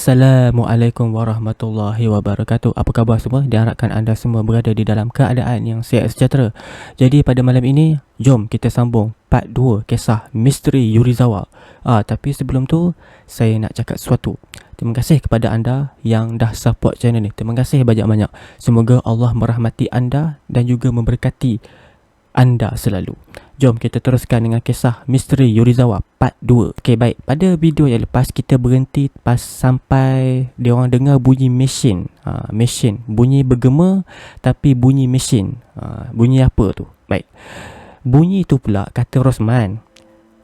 Assalamualaikum warahmatullahi wabarakatuh. Apa khabar semua? Diharapkan anda semua berada di dalam keadaan yang sihat sejahtera. Jadi pada malam ini, jom kita sambung part 2 kisah misteri Yurizawa. Tapi sebelum tu, saya nak cakap sesuatu. Terima kasih kepada anda yang dah support channel ni. Terima kasih banyak-banyak. Semoga Allah merahmati anda dan juga memberkati anda selalu. Jom kita teruskan dengan kisah misteri Yurizawa part 2. Okey, baik. Pada video yang lepas kita berhenti pas sampai dia orang dengar bunyi mesin. Mesin. Bunyi bergema tapi bunyi mesin. Bunyi apa tu? Baik. Bunyi tu pula kata Rosman,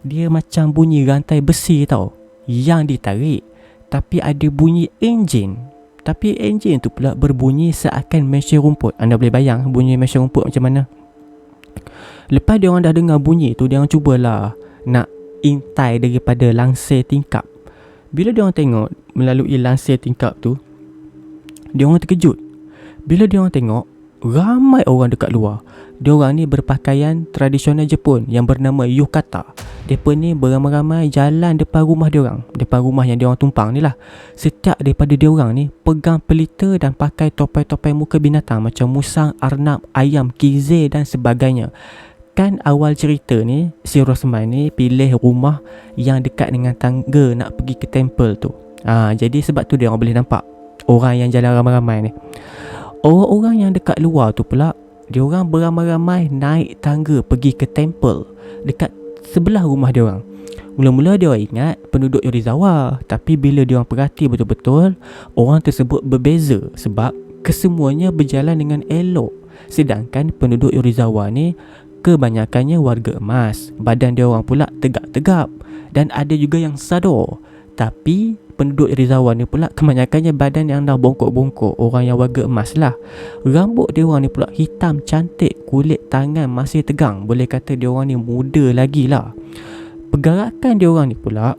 dia macam bunyi rantai besi tau, yang ditarik. Tapi ada bunyi enjin. Tapi enjin tu pula berbunyi seakan mesin rumput. Anda boleh bayang bunyi mesin rumput macam mana? Lepas dia orang dah dengar bunyi tu, dia orang cubalah nak intai daripada langsir tingkap. Bila dia orang tengok melalui langsir tingkap tu, dia orang terkejut. Bila dia orang tengok ramai orang dekat luar. Dia orang ni berpakaian tradisional Jepun yang bernama yukata. Depa ni beramai-ramai jalan depan rumah dia orang, depan rumah yang dia orang tumpang ni lah. Setiap daripada dia orang ni pegang pelita dan pakai topai-topai muka binatang macam musang, arnab, ayam, kize dan sebagainya. Kan awal cerita ni, si Rosman ni pilih rumah yang dekat dengan tangga nak pergi ke temple tu. Jadi sebab tu dia orang boleh nampak orang yang jalan ramai-ramai ni. Orang-orang yang dekat luar tu pula, dia orang beramai-ramai naik tangga pergi ke temple dekat sebelah rumah dia orang. Mula-mula dia orang ingat penduduk Yurizawa, tapi bila dia orang perhati betul-betul, orang tersebut berbeza sebab kesemuanya berjalan dengan elok. Sedangkan penduduk Yurizawa ni kebanyakannya warga emas, badan dia orang pula tegap-tegap, dan ada juga yang sador. Tapi penduduk Yurizawa ni pula kebanyakannya badan yang dah bongkok-bongkok, orang yang warga emas lah. Rambut dia orang ni pula hitam cantik, kulit tangan masih tegang. Boleh kata dia orang ni muda lagi lah. Pergerakan dia orang ni pula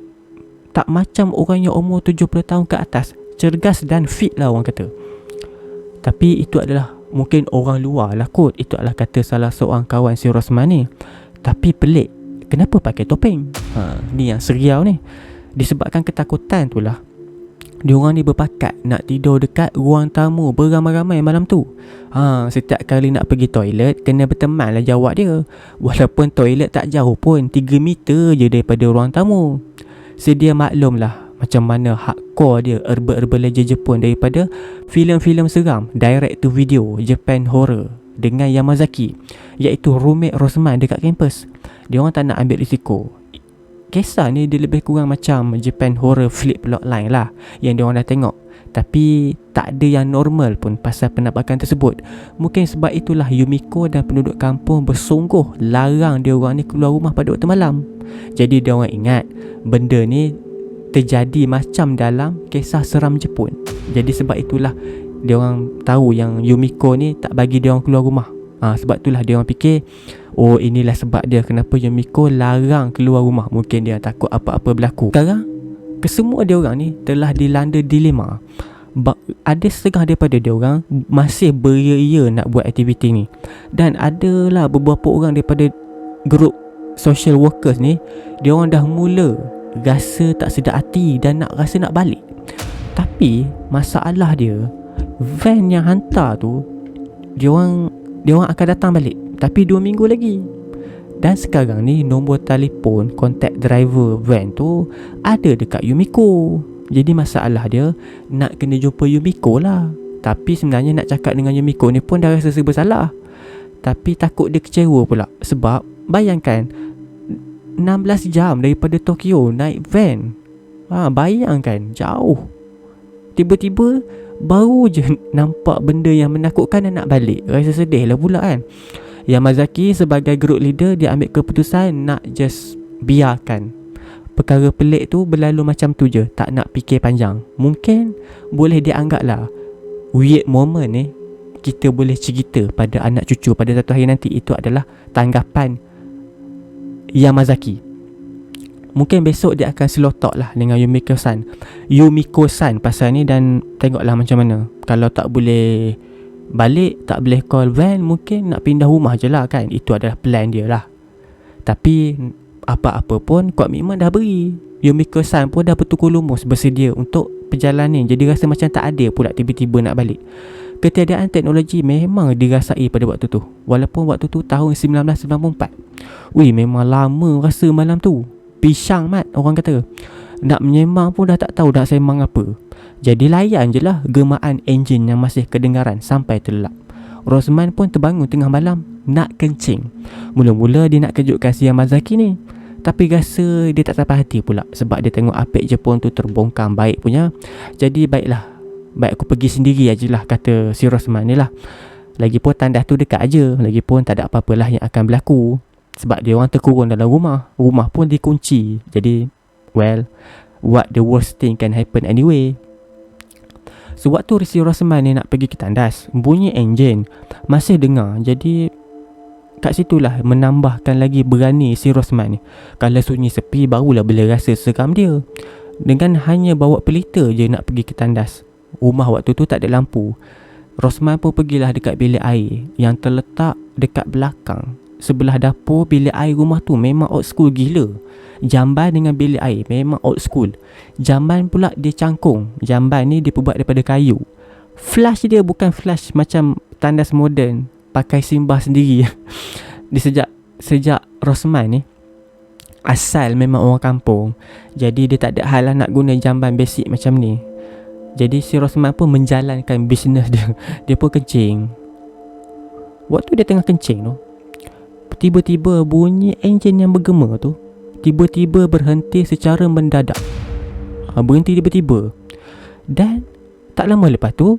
tak macam orang yang umur 70 tahun ke atas. Cergas dan fit lah orang kata. Tapi itu adalah mungkin orang luar lah kot. Itu adalah kata salah seorang kawan si Rosman ni. Tapi pelik, kenapa pakai topeng? Ni yang seriau ni. Disebabkan ketakutan tu lah, diorang ni berpakat nak tidur dekat ruang tamu beramai-ramai malam tu. Setiap kali nak pergi toilet, kena berteman lah jawab dia. Walaupun toilet tak jauh pun, 3 meter je daripada ruang tamu. Sedia maklum lah macam mana hardcore dia herbal legend Jepun daripada filem-filem seram direct to video Japan horror dengan Yamazaki, iaitu roommate Rosman dekat kampus. Diorang tak nak ambil risiko. Kisah ni dia lebih kurang macam Japan horror flip plotline lah yang diorang dah tengok. Tapi tak ada yang normal pun pasal penampakan tersebut. Mungkin sebab itulah Yumiko dan penduduk kampung bersungguh larang diorang ni keluar rumah pada waktu malam. Jadi diorang ingat benda ni terjadi macam dalam kisah seram Jepun. Jadi sebab itulah diorang tahu yang Yumiko ni tak bagi diorang keluar rumah. Sebab itulah diorang fikir, oh inilah sebab dia kenapa Yumiko larang keluar rumah. Mungkin dia takut apa-apa berlaku. Sekarang kesemua diorang ni telah dilanda dilema. Ada setengah daripada diorang masih beria-ia nak buat aktiviti ni, dan adalah beberapa orang daripada grup social workers ni, diorang dah mula rasa tak sedap hati dan rasa nak balik. Tapi masalah dia, van yang hantar tu diorang akan datang balik, tapi 2 minggu lagi. Dan sekarang ni nombor telefon kontak driver van tu ada dekat Yumiko. Jadi masalah dia nak kena jumpa Yumiko lah. Tapi sebenarnya nak cakap dengan Yumiko ni pun dah rasa serba salah. Tapi takut dia kecewa pula. Sebab bayangkan 16 jam daripada Tokyo naik van. Bayangkan jauh. Tiba-tiba baru je nampak benda yang menakutkan dan nak balik. Rasa sedih lah pula kan. Yamazaki sebagai group leader, dia ambil keputusan nak just biarkan perkara pelik tu berlalu macam tu je, tak nak fikir panjang. Mungkin boleh dia anggap lah weird moment ni kita boleh cerita pada anak cucu pada satu hari nanti. Itu adalah tanggapan Yamazaki. Mungkin besok dia akan slow talk lah dengan Yumiko-san pasal ni, dan tengoklah macam mana. Kalau tak boleh balik, tak boleh call van, mungkin nak pindah rumah je lah kan. Itu adalah plan dia lah. Tapi apa-apa pun komitmen dah beri. Yumiko-san pun dah bertukar lumus bersedia untuk perjalanan ni. Jadi rasa macam tak ada pula tiba-tiba nak balik. Ketiadaan teknologi memang dirasai pada waktu tu. Walaupun waktu tu tahun 1994. Memang lama rasa malam tu. Pisang mat orang kata. Nak menyembang pun dah tak tahu nak sembang apa. Jadi layan je lah gemaan enjin yang masih kedengaran sampai terlelap. Rosman pun terbangun tengah malam nak kencing. Mula-mula dia nak kejutkan si Yamazaki ni, tapi rasa dia tak sampai hati pula sebab dia tengok apek Jepun tu terbongkar baik punya. Jadi baik aku pergi sendiri ajalah, kata si Rosman ni lah. Lagipun tandas tu dekat aja, lagipun tak ada apa-apalah yang akan berlaku sebab dia orang terkurung dalam rumah. Rumah pun dikunci. Jadi what the worst thing can happen anyway. Sewaktu si Rosman ni nak pergi ke tandas, bunyi enjin masih dengar. Jadi kat situlah menambahkan lagi berani si Rosman ni. Kalau sunyi sepi barulah boleh rasa seram dia. Dengan hanya bawa pelita je nak pergi ke tandas. Rumah waktu tu tak ada lampu. Rosman pun pergilah dekat bilik air yang terletak dekat belakang. Sebelah dapur bilik air rumah tu memang old school gila. Jamban dengan bilik air memang old school. Jamban pula dia cangkung. Jamban ni dia buat daripada kayu. Flash dia bukan flash macam tandas moden pakai simbah sendiri. Dia sejak Rosman ni asal memang orang kampung, jadi dia tak ada hal lah nak guna jamban basic macam ni. Jadi si Rosman pun menjalankan bisnes dia. Dia pun kencing. Waktu dia tengah kencing tu, tiba-tiba bunyi enjin yang bergema tu tiba-tiba berhenti secara mendadak. Berhenti tiba-tiba. Dan tak lama lepas tu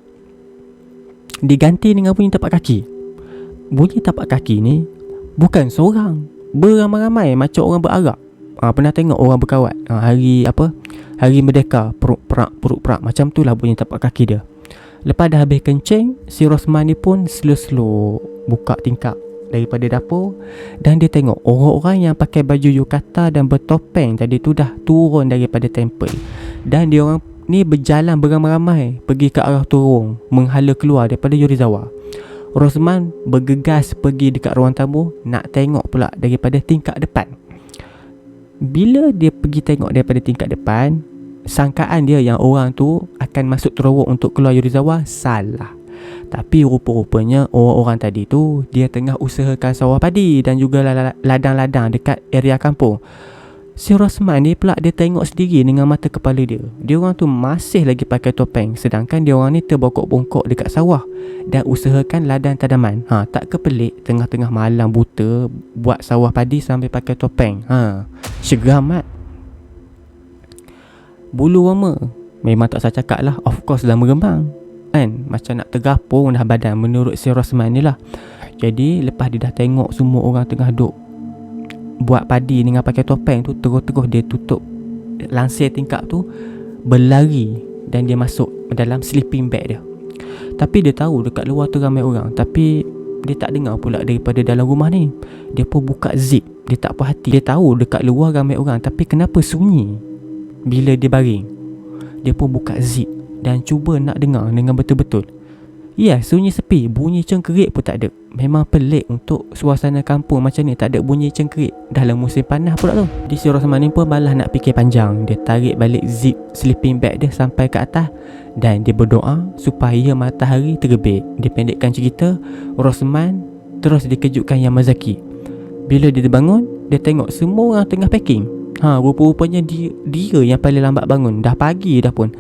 diganti dengan bunyi tapak kaki. Bunyi tapak kaki ni bukan seorang, beramai-ramai macam orang berarak. Pernah tengok orang berkawat Hari Merdeka, peruk-perak macam tu lah bunyi tapak kaki dia. Lepas dah habis kencing, si Rosman ni pun slow-slow buka tingkap daripada dapur dan dia tengok orang-orang yang pakai baju yukata dan bertopeng tadi tu dah turun daripada tempel. Dan dia orang ni berjalan beramai-ramai pergi ke arah turung menghala keluar daripada Yurizawa. Rosman bergegas pergi dekat ruang tamu nak tengok pula daripada tingkap depan. Bila dia pergi tengok daripada tingkap depan, sangkaan dia yang orang tu akan masuk terowong untuk keluar Yurizawa salah. Tapi rupa-rupanya orang-orang tadi tu dia tengah usahakan sawah padi dan juga ladang-ladang dekat area kampung. Si Rosman ni pula dia tengok sendiri dengan mata kepala dia. Dia orang tu masih lagi pakai topeng, sedangkan dia orang ni terbongkok-bongkok dekat sawah dan usahakan ladang tanaman. Tak kepelik tengah-tengah malam buta buat sawah padi sampai pakai topeng. Seram mat. Bulu roma memang tak usah cakap lah, of course dah merembang kan, macam nak tergapung dah badan menurut si Rosman ni lah. Jadi lepas dia dah tengok semua orang tengah duk buat padi dengan pakai topeng tu, terus-terus dia tutup lansir tingkap tu, berlari dan dia masuk dalam sleeping bag dia. Tapi dia tahu dekat luar tu ramai orang, tapi dia tak dengar pula daripada dalam rumah ni. Dia pun buka zip, dia tak puas hati. Dia tahu dekat luar ramai orang, tapi kenapa sunyi bila dia baring. Dia pun buka zip dan cuba nak dengar dengan betul-betul. Ya, sunyi sepi, bunyi cengkerik pun tak ada. Memang pelik untuk suasana kampung macam ni, tak ada bunyi cengkerik dalam musim panas pula tu. Di si Rosman ni pun malah nak fikir panjang. Dia tarik balik zip sleeping bag dia sampai ke atas dan dia berdoa supaya matahari terbit. Dipendekkan cerita, Rosman terus dikejutkan Yamazaki. Bila dia terbangun, dia tengok semua orang tengah packing. Rupa-rupanya dia yang paling lambat bangun. Dah pagi dah pun.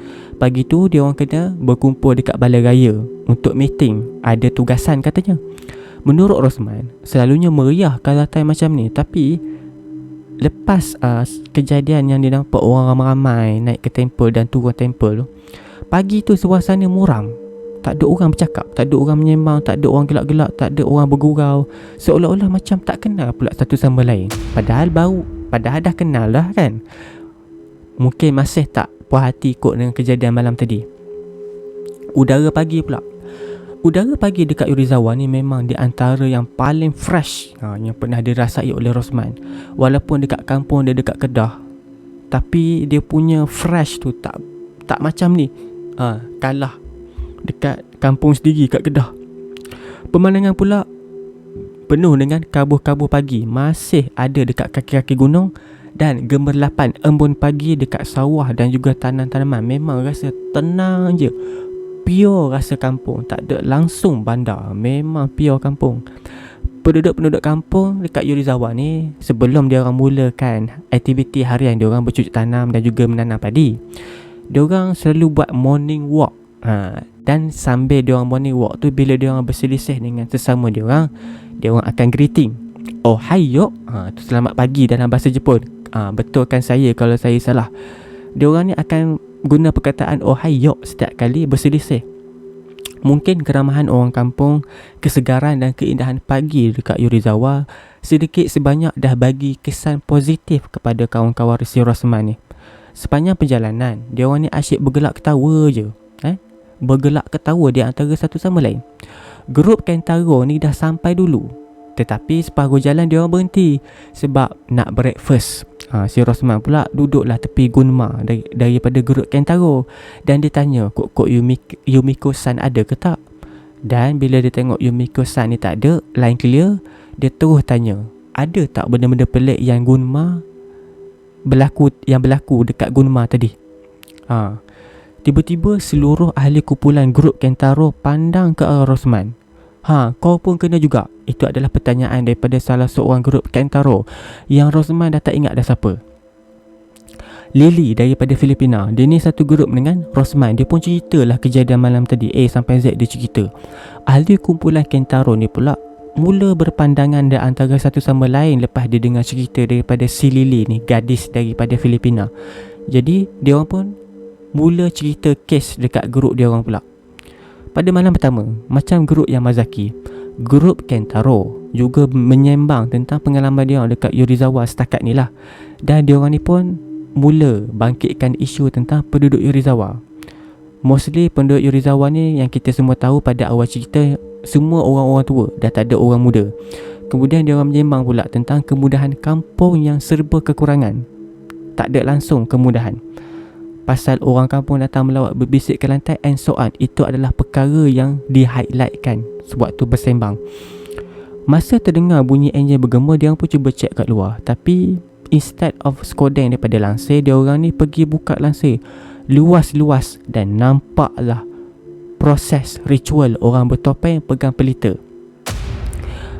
Pagi tu dia orang kena berkumpul dekat balai raya untuk meeting. Ada tugasan katanya. Menurut Rosman, selalunya meriah kalau time macam ni. Tapi lepas kejadian yang dia nampak orang ramai-ramai naik ke temple dan turun temple tu, pagi tu suasana muram. Tak ada orang bercakap, tak ada orang menyembang, tak ada orang gelak-gelak, tak ada orang bergurau. Seolah-olah macam tak kenal pula satu sama lain. Padahal dah kenal lah kan. Mungkin masih tak puas hati kot dengan kejadian malam tadi. Udara pagi pula. Udara pagi dekat Yurizawa ni memang di antara yang paling fresh yang pernah dirasai oleh Rosman. Walaupun dekat kampung dia dekat Kedah, tapi dia punya fresh tu tak macam ni. Kalah dekat kampung sendiri kat Kedah. Pemandangan pula penuh dengan kabut-kabut pagi masih ada dekat kaki-kaki gunung Dan gemerlapan embun pagi dekat sawah dan juga tanam-tanaman memang rasa tenang je. Pure rasa kampung, tak ada langsung bandar. Memang pure kampung. Penduduk-penduduk kampung dekat Yurizawa ni, sebelum dia orang mulakan aktiviti harian dia orang bercucuk tanam dan juga menanam padi, dia orang selalu buat morning walk. Dan sambil dia orang morning walk tu, bila dia orang berselisih dengan sesama dia orang akan greeting. Ohayo, tu selamat pagi dalam bahasa Jepun. Betulkan saya kalau saya salah. Dia orang ni akan guna perkataan ohayo setiap kali berselisih. Mungkin keramahan orang kampung, kesegaran dan keindahan pagi dekat Yurizawa sedikit sebanyak dah bagi kesan positif kepada kawan-kawan si Rosman ni. Sepanjang perjalanan, dia orang ni asyik bergelak ketawa je. Bergelak ketawa di antara satu sama lain. Grup Kentaro ni dah sampai dulu, tetapi separuh jalan dia orang berhenti sebab nak breakfast. Si Rosman pula duduklah tepi Gunma daripada grup Kentaro, dan dia tanya, kok Yumiko-san ada ke tak? Dan bila dia tengok Yumiko-san ni tak ada, line clear, dia terus tanya, ada tak benda-benda pelik yang berlaku dekat Gunma tadi? Tiba-tiba seluruh ahli kumpulan grup Kentaro pandang ke arah Rosman. Kau pun kena juga? Itu adalah pertanyaan daripada salah seorang grup Kentaro yang Rosman dah tak ingat dah siapa. Lily daripada Filipina. Dia ni satu grup dengan Rosman. Dia pun ceritalah kejadian malam tadi. A sampai Z dia cerita. Ahli kumpulan Kentaro ni pula mula berpandangan di antara satu sama lain lepas dia dengar cerita daripada si Lily ni, gadis daripada Filipina. Jadi dia orang pun mula cerita kes dekat grup dia orang pula. Pada malam pertama, macam grup Yamazaki, grup Kentaro juga menyembang tentang pengalaman dia orang dekat Yurizawa setakat ni lah. Dan dia orang ni pun mula bangkitkan isu tentang penduduk Yurizawa. Mostly penduduk Yurizawa ni yang kita semua tahu pada awal cerita, semua orang-orang tua, dah tak ada orang muda. Kemudian dia orang menyembang pula tentang kemudahan kampung yang serba kekurangan. Tak ada langsung kemudahan. Pasal orang kampung datang melawat, berbisik ke lantai and so on. Itu adalah perkara yang di-highlightkan sewaktu bersembang. Masa terdengar bunyi enjin bergema, dia orang pun cuba cek kat luar. Tapi instead of skodeng daripada lansir, dia orang ni pergi buka lansir luas-luas dan nampaklah proses ritual orang bertopeng pegang pelita.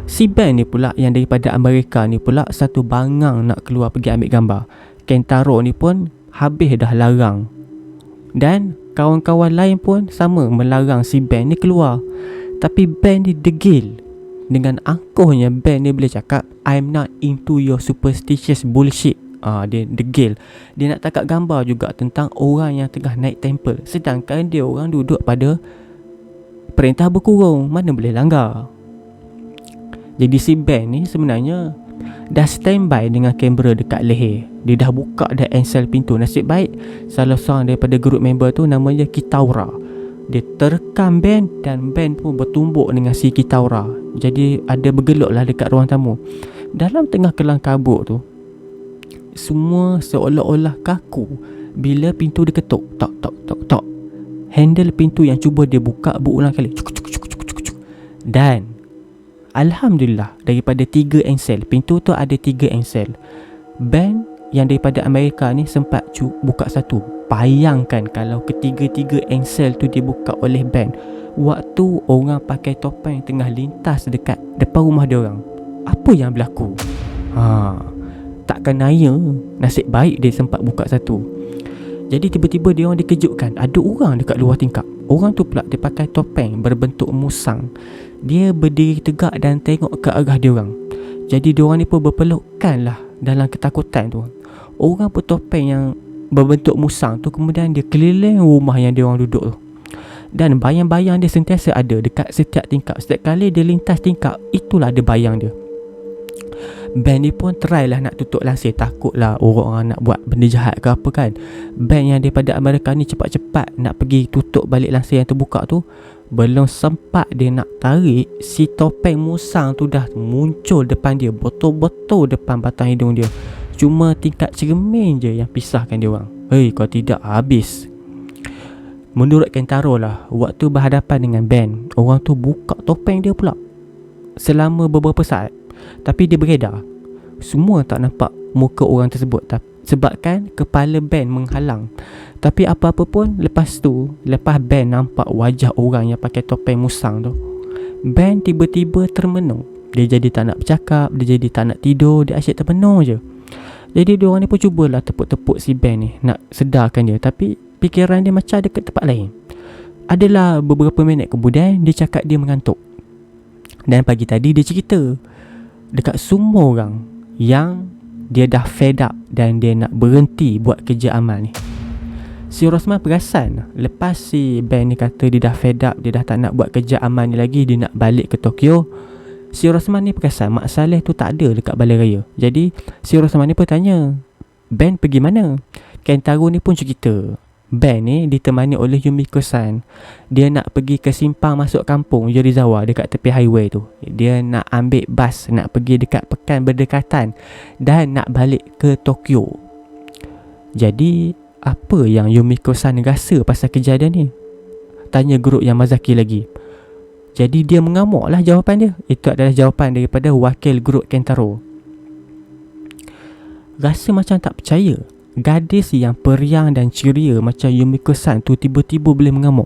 Si Ben ni pula yang daripada Amerika ni pula satu bangang nak keluar pergi ambil gambar. Kentaro ni pun habis dah larang, dan kawan-kawan lain pun sama melarang si Ben ni keluar. Tapi Ben ni degil. Dengan angkuhnya Ben ni boleh cakap, I'm not into your superstitious bullshit. Dia degil. Dia nak tangkap gambar juga tentang orang yang tengah naik temple, sedangkan dia orang duduk pada perintah berkurung, mana boleh langgar. Jadi si Ben ni sebenarnya dah standby dengan kamera dekat leher. Dia dah buka dah encel pintu. Nasib baik salah seorang daripada grup member tu namanya Kitaura. Dia terekam Ben dan Ben pun bertumbuk dengan si Kitaura. Jadi ada bergeluk lah dekat ruang tamu. Dalam tengah kelang kabut tu, semua seolah-olah kaku bila pintu diketuk. Tok tok tok tok. Handle pintu yang cuba dia buka berulang kali. Cuk cuk cuk cuk cuk. Dan alhamdulillah, daripada 3 encel, pintu tu ada 3 encel. Ben yang daripada Amerika ni sempat buka satu. Bayangkan kalau ketiga-tiga encel tu dibuka oleh Ben waktu orang pakai topeng tengah lintas dekat depan rumah dia orang. Apa yang berlaku? Takkan naya. Nasib baik dia sempat buka satu. Jadi tiba-tiba dia orang dikejutkan, ada orang dekat luar tingkap. Orang tu pula dia pakai topeng berbentuk musang. Dia berdiri tegak dan tengok ke arah dia orang. Jadi dia orang ni pun berpelukan lah dalam ketakutan tu. Orang bertopeng yang berbentuk musang tu kemudian dia keliling rumah yang dia orang duduk tu. Dan bayang-bayang dia sentiasa ada dekat setiap tingkap. Setiap kali dia lintas tingkap, itulah ada bayang dia. Ben ni pun try lah nak tutup lansir, takutlah orang nak buat benda jahat ke apa kan. Ben yang daripada Amerika ni cepat-cepat nak pergi tutup balik lansir yang terbuka tu. Belum sempat dia nak tarik, si topeng musang tu dah muncul depan dia, betul-betul depan batang hidung dia. Cuma tingkat cermin je yang pisahkan dia orang. Kau tidak habis. Menurut Kentaro lah, waktu berhadapan dengan Ben, orang tu buka topeng dia pula selama beberapa saat. Tapi dia beredar, semua tak nampak muka orang tersebut, sebabkan kepala Ben menghalang. Tapi apa-apa pun, lepas Ben nampak wajah orang yang pakai topeng musang tu, Ben tiba-tiba termenung. Dia jadi tak nak bercakap, dia jadi tak nak tidur, dia asyik termenung je. Jadi diorang ni pun cubalah tepuk-tepuk si Ben ni, nak sedarkan dia, tapi fikiran dia macam ada ke tempat lain. Adalah beberapa minit kemudian, dia cakap dia mengantuk. Dan pagi tadi dia cerita dekat semua orang yang dia dah fed up dan dia nak berhenti buat kerja amal ni. Si Rosman perasan lepas si Ben ni kata dia dah fed up, dia dah tak nak buat kerja amal ni lagi, dia nak balik ke Tokyo. Si Rosman ni perasan Mak Saleh tu tak ada dekat balai raya. Jadi si Rosman ni pun tanya, Ben pergi mana? Kentaro ni pun cerita, Ben ni ditemani oleh Yumiko-san. Dia nak pergi ke simpang masuk kampung Yurizawa dekat tepi highway tu. Dia nak ambil bas, nak pergi dekat pekan berdekatan dan nak balik ke Tokyo. Jadi apa yang Yumiko-san rasa pasal kejadian ni? Tanya guru Yamazaki lagi. Jadi dia mengamuk lah jawapan dia. Itu adalah jawapan daripada wakil guru Kentaro. Rasa macam tak percaya gadis yang periang dan ceria macam Yumiko-san tu tiba-tiba boleh mengamuk.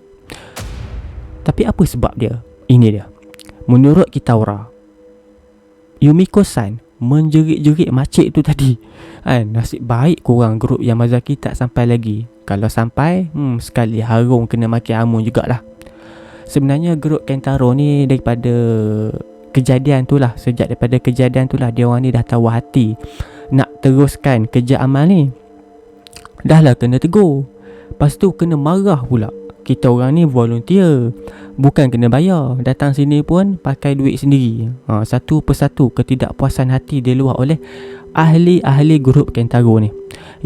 Tapi apa sebab dia? Ini dia. Menurut Kitaura, Yumiko-san menjerit-jerit makcik tu tadi. Nasib baik korang grup Yamazaki tak sampai lagi. Kalau sampai, sekali harung kena maki amun jugalah. Sebenarnya grup Kentaro ni daripada kejadian tu lah, sejak daripada kejadian tu lah, dia orang ni dah tahu hati nak teruskan kerja amal ni. Dah lah kena tegur, lepas tu kena marah pula. Kita orang ni volunteer, bukan kena bayar. Datang sini pun pakai duit sendiri. Satu persatu ketidakpuasan hati diluah oleh ahli-ahli grup Kentaro ni.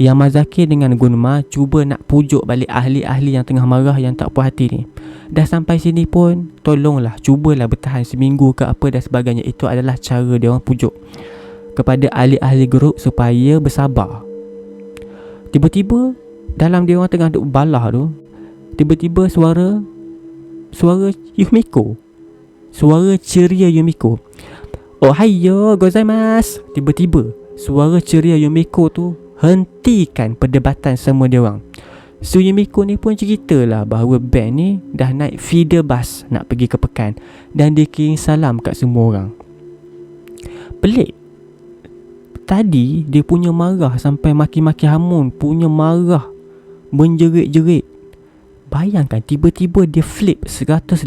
Yamazaki dengan Gunma cuba nak pujuk balik ahli-ahli yang tengah marah, yang tak puas hati ni. Dah sampai sini pun, tolonglah, cubalah bertahan seminggu ke apa dan sebagainya. Itu adalah cara dia orang pujuk kepada ahli-ahli grup supaya bersabar. Tiba-tiba dalam dia orang tengah duk balah tu, tiba-tiba suara Yumiko. Suara ceria Yumiko. Ohayo gozaimasu. Tiba-tiba suara ceria Yumiko tu hentikan perdebatan semua dia orang. So Yumiko ni pun ceritalah bahawa Ben ni dah naik feeder bus nak pergi ke pekan dan dia kirim salam kat semua orang. Pelik. Tadi dia punya marah sampai maki-maki hamun, punya marah menjerit-jerit. Bayangkan tiba-tiba dia flip 180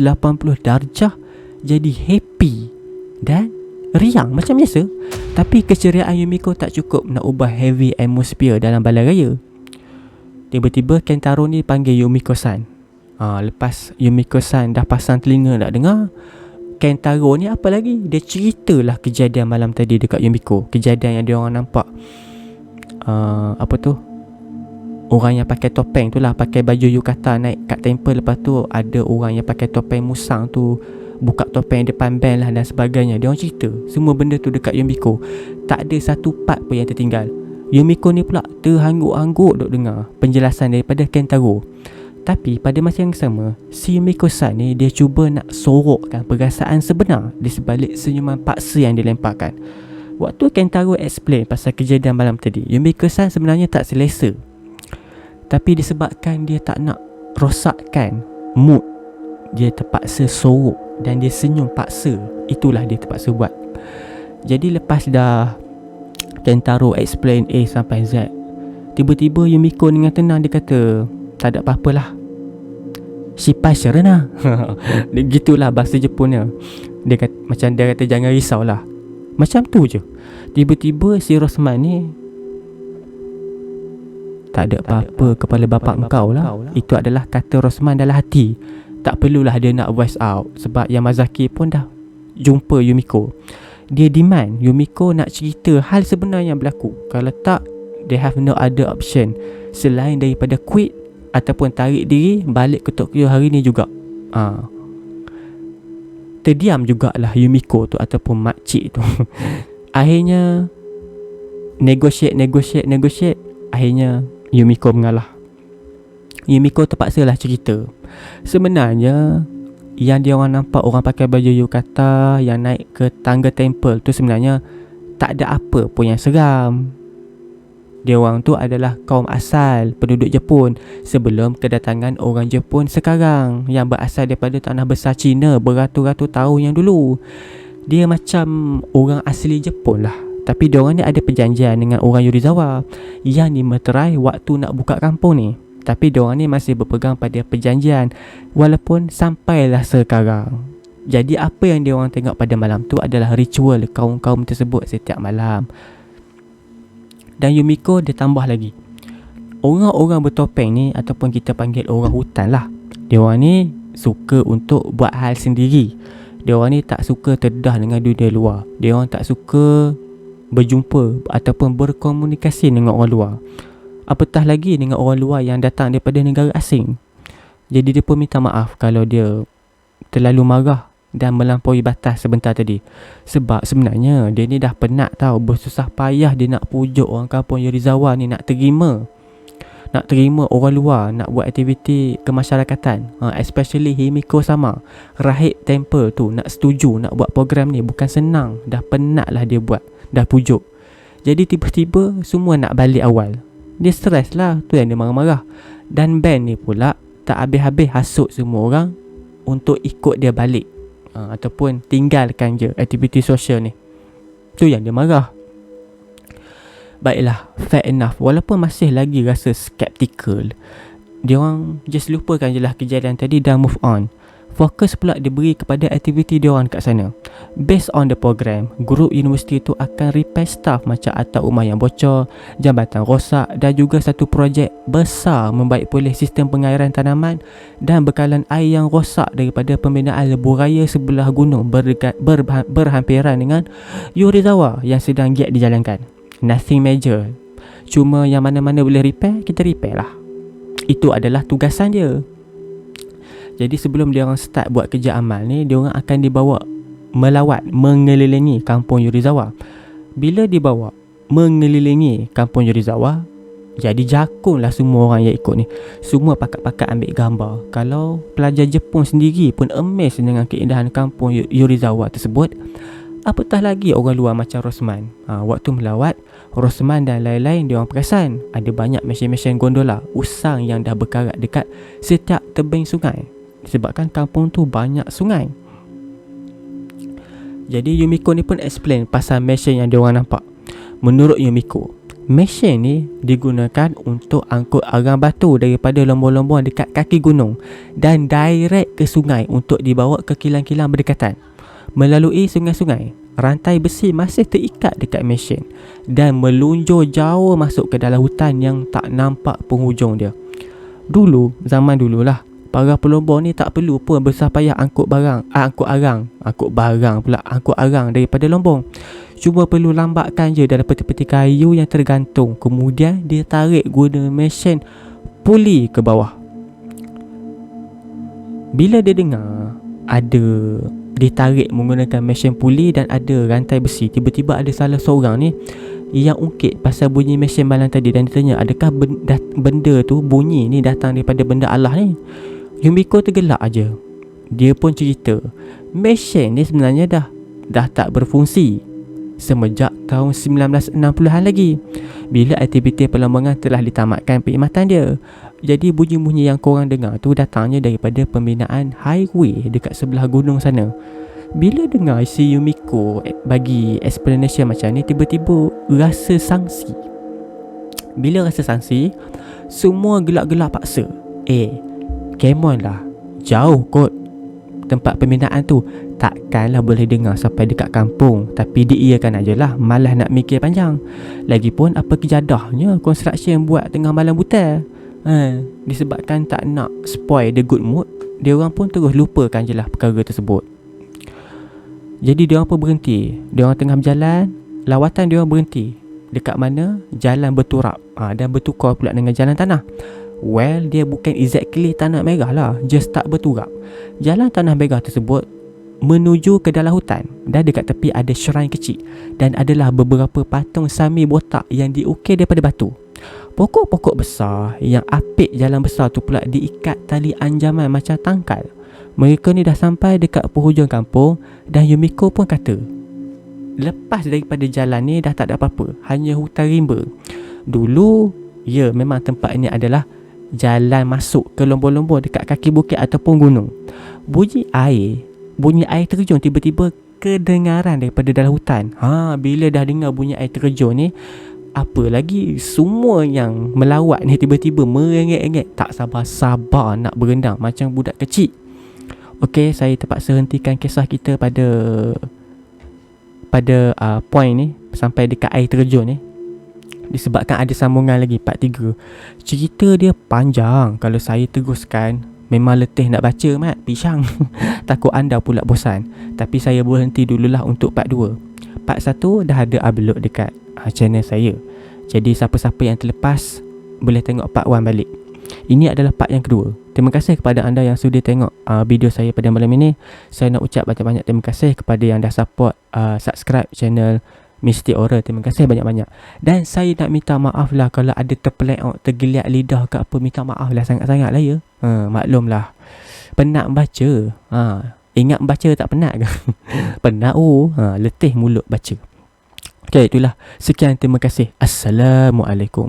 darjah jadi happy dan riang macam biasa. Tapi keceriaan Yumiko tak cukup nak ubah heavy atmosphere dalam balai raya. Tiba-tiba Kentaro ni panggil Yumiko-san. Lepas Yumiko-san dah pasang telinga nak dengar, Kentaro ni apa lagi, dia ceritalah kejadian malam tadi dekat Yumiko. Kejadian yang dia orang nampak orang yang pakai topeng tu lah, pakai baju yukata naik kat temple. Lepas tu ada orang yang pakai topeng musang tu buka topeng depan band lah dan sebagainya. Dia orang cerita semua benda tu dekat Yumiko. Tak ada satu part pun yang tertinggal. Yumiko ni pula terhangguk-hangguk duk dengar penjelasan daripada Kentaro. Tapi pada masa yang sama, si Yumiko-san ni dia cuba nak sorokkan perasaan sebenar di sebalik senyuman paksa yang dilemparkan. Waktu Kentaro explain pasal kejadian malam tadi, Yumiko-san sebenarnya tak selesa. Tapi disebabkan dia tak nak rosakkan mood, dia terpaksa sorok dan dia senyum paksa. Itulah dia terpaksa buat. Jadi lepas dah Kentaro explain A sampai Z, tiba-tiba Yumiko dengan tenang dia kata, tak ada apa-apalah, shipai sharena. Gitulah bahasa Jepunnya. Dia kata jangan risaulah. Macam tu je. Tiba-tiba si Rosman ni, tak ada apa-apa kepala bapak engkau lah. Itu adalah kata Rosman dalam hati. Tak perlulah dia nak voice out, sebab Yamazaki pun dah jumpa Yumiko. Dia demand Yumiko nak cerita hal sebenar yang berlaku. Kalau tak, they have no other option selain daripada quit ataupun tarik diri balik ke Tokyo hari ni juga. Terdiam jugalah Yumiko tu ataupun makcik tu. Akhirnya negotiate. Akhirnya Yumiko mengalah. Yumiko terpaksalah cerita. Sebenarnya yang dia orang nampak orang pakai baju yukata yang naik ke tangga temple tu sebenarnya tak ada apa pun yang seram. Dia orang tu adalah kaum asal penduduk Jepun sebelum kedatangan orang Jepun sekarang yang berasal daripada tanah besar China beratus-ratus tahun yang dulu. Dia macam orang asli Jepun lah. Tapi diorang ni ada perjanjian dengan orang Yurizawa yang dimeterai waktu nak buka kampung ni. Tapi diorang ni masih berpegang pada perjanjian walaupun sampailah sekarang. Jadi apa yang diorang tengok pada malam tu adalah ritual kaum-kaum tersebut setiap malam. Dan Yumiko dia tambah lagi, orang-orang bertopeng ni ataupun kita panggil orang hutan lah, diorang ni suka untuk buat hal sendiri. Diorang ni tak suka terdedah dengan dunia luar. Diorang tak suka berjumpa ataupun berkomunikasi dengan orang luar, apatah lagi dengan orang luar yang datang daripada negara asing. Jadi dia pun minta maaf kalau dia terlalu marah dan melampaui batas sebentar tadi. Sebab sebenarnya dia ni dah penat tau, bersusah payah dia nak pujuk orang kampung Yurizawa ni nak terima orang luar nak buat aktiviti kemasyarakatan. Especially Himiko sama rahib temple tu nak setuju nak buat program ni bukan senang. Dah penat lah dia buat, dah pujuk. Jadi tiba-tiba semua nak balik awal. Dia stres lah, tu yang dia marah-marah. Dan band ni pula tak habis-habis hasut semua orang untuk ikut dia balik, ataupun tinggalkan je aktiviti sosial ni. Tu yang dia marah. Baiklah, fair enough. Walaupun masih lagi rasa skeptical, dia orang just lupakan je lah kejadian tadi dan move on. Fokus pula diberi kepada aktiviti dia orang kat sana. Based on the program, grup universiti tu akan repair stuff macam atap rumah yang bocor, jambatan rosak dan juga satu projek besar membaik pulih sistem pengairan tanaman dan bekalan air yang rosak daripada pembinaan lebuh raya sebelah gunung berhampiran dengan Yurizawa yang sedang giat dijalankan. Nothing major, cuma yang mana-mana boleh repair, kita repair lah. Itu adalah tugasan dia. Jadi sebelum dia orang start buat kerja amal ni, dia orang akan dibawa melawat, mengelilingi kampung Yurizawa. Bila dibawa mengelilingi kampung Yurizawa, jadi jakunlah semua orang yang ikut ni. Semua pakat-pakat ambil gambar. Kalau pelajar Jepun sendiri pun amazed dengan keindahan kampung Yurizawa tersebut, apatah lagi orang luar macam Rosman. Waktu melawat, Rosman dan lain-lain dia orang perasan ada banyak mesin-mesin gondola usang yang dah berkarat dekat setiap tebing sungai. Disebabkan kampung tu banyak sungai. Jadi Yumiko ni pun explain pasal mesin yang dia orang nampak. Menurut Yumiko, mesin ni digunakan untuk angkut arang batu daripada lombong-lombong dekat kaki gunung dan direct ke sungai untuk dibawa ke kilang-kilang berdekatan. Melalui sungai-sungai, rantai besi masih terikat dekat mesin dan meluncur jauh masuk ke dalam hutan yang tak nampak penghujung dia. Dulu, zaman dululah, para pelombong ni tak perlu pun bersusah payah angkut arang daripada lombong. Cuma perlu lambatkan je dalam peti-peti kayu yang tergantung. Kemudian dia tarik guna mesin puli ke bawah. Bila dia dengar ada ditarik menggunakan mesin puli dan ada rantai besi, tiba-tiba ada salah seorang ni yang ungkit pasal bunyi mesin malam tadi dan dia tanya, adakah benda tu, bunyi ni datang daripada benda Allah ni? Yumiko tergelak aja. Dia pun cerita, mesin ni sebenarnya dah tak berfungsi semenjak tahun 1960-an lagi, bila aktiviti perlombangan telah ditamatkan perkhidmatan dia. Jadi bunyi-bunyi yang korang dengar tu datangnya daripada pembinaan highway dekat sebelah gunung sana. Bila dengar si Yumiko bagi explanation macam ni, tiba-tiba rasa sangsi. Bila rasa sangsi, semua gelak-gelak paksa. Come on lah, jauh kot tempat pembinaan tu, takkanlah boleh dengar sampai dekat kampung. Tapi diiyakan aje lah, malah nak mikir panjang. Lagipun apa kejadahnya construction buat tengah malam buta. Disebabkan tak nak spoil the good mood, dia orang pun terus lupakan je lah perkara tersebut. Jadi dia orang pun berhenti. Dia orang tengah berjalan, lawatan dia orang berhenti dekat mana jalan berturap dan bertukar pula dengan jalan tanah. Well, dia bukan exactly tanah merah lah, just tak berturap. Jalan tanah merah tersebut menuju ke dalam hutan dan dekat tepi ada shrine kecil dan adalah beberapa patung sami botak yang diukir daripada batu. Pokok-pokok besar yang apit jalan besar tu pula diikat tali anjaman macam tangkal. Mereka ni dah sampai dekat penghujung kampung dan Yumiko pun kata, lepas daripada jalan ni dah tak ada apa-apa, hanya hutan rimba. Dulu, ya memang tempat ini adalah jalan masuk ke lombor-lombor dekat kaki bukit ataupun gunung. Bunyi air terjun tiba-tiba kedengaran daripada dalam hutan. Bila dah dengar bunyi air terjun ni, apa lagi, semua yang melawat ni tiba-tiba merengek-engek, tak sabar-sabar nak berendam macam budak kecil. Okey, saya terpaksa hentikan kisah kita pada point ni sampai dekat air terjun ni, disebabkan ada sambungan lagi part 3. Cerita dia panjang. Kalau saya teruskan memang letih nak baca mat pisang. Takut anda pula bosan. Tapi saya berhenti dululah untuk part 2. Part 1 dah ada upload dekat channel saya. Jadi siapa-siapa yang terlepas boleh tengok part 1 balik. Ini adalah part yang kedua. Terima kasih kepada anda yang sudi tengok video saya pada malam ini. Saya nak ucap banyak-banyak terima kasih kepada yang dah support subscribe channel Mistik Horror. Terima kasih banyak-banyak. Dan saya nak minta maaf lah kalau ada terpeleot, tergeliat lidah ke apa. Minta maaf lah sangat-sangat lah ya. Maklum lah, penat baca. Ingat baca tak penat ke? Penat letih mulut baca. Okay, itulah. Sekian, terima kasih. Assalamualaikum.